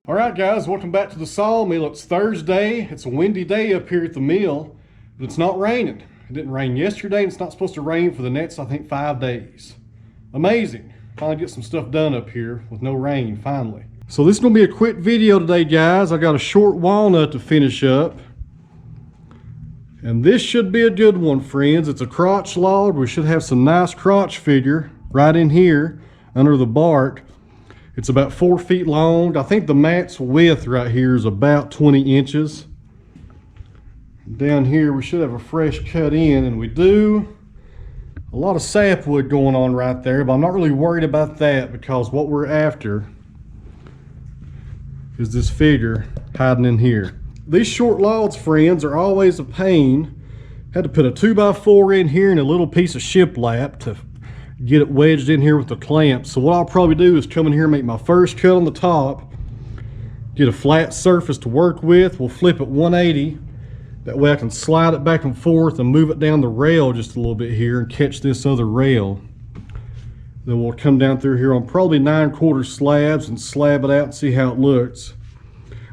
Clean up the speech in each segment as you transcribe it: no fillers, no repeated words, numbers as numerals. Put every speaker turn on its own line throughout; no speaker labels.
Alright guys, welcome back to the sawmill. It's Thursday. It's a windy day up here at the mill, but it's not raining. It didn't rain yesterday, and it's not supposed to rain for the next, I think, 5 days. Amazing. Finally get some stuff done up here with no rain, finally. So this is going to be a quick video today, guys. I got a short walnut to finish up. And this should be a good one, friends. It's a crotch log. We should have some nice crotch figure right in here under the bark. It's about 4 feet long. I think the mat's width right here is about 20 inches. Down here we should have a fresh cut in, and we do. A lot of sapwood going on right there, but I'm not really worried about that because what we're after is this figure hiding in here. These short logs, friends, are always a pain. Had to put a 2x4 in here and a little piece of shiplap to get it wedged in here with the clamp. So what I'll probably do is come in here and make my first cut on the top, get a flat surface to work with. We'll flip it 180. That way I can slide it back and forth and move it down the rail just a little bit here and catch this other rail. Then we'll come down through here on probably 9/4 slabs and slab it out and see how it looks.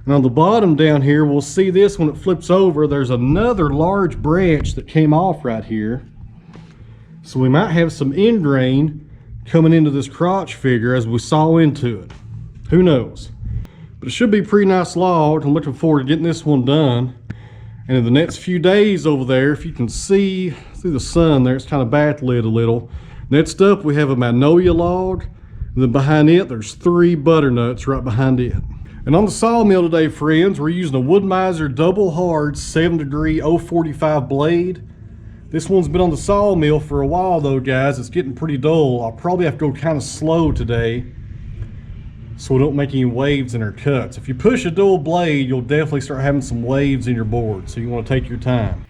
And on the bottom down here, we'll see this when it flips over. There's another large branch that came off right here. So we might have some end grain coming into this crotch figure as we saw into it. Who knows? But it should be a pretty nice log. I'm looking forward to getting this one done. And in the next few days over there, if you can see through the sun there, it's kind of backlit a little. Next up, we have a magnolia log. And then behind it, there's 3 butternuts right behind it. And on the sawmill today, friends, we're using a Wood-Mizer double hard 7° 045 blade. This one's been on the sawmill for a while though, guys. It's getting pretty dull. I'll probably have to go kind of slow today so we don't make any waves in our cuts. If you push a dual blade, you'll definitely start having some waves in your board, so you want to take your time.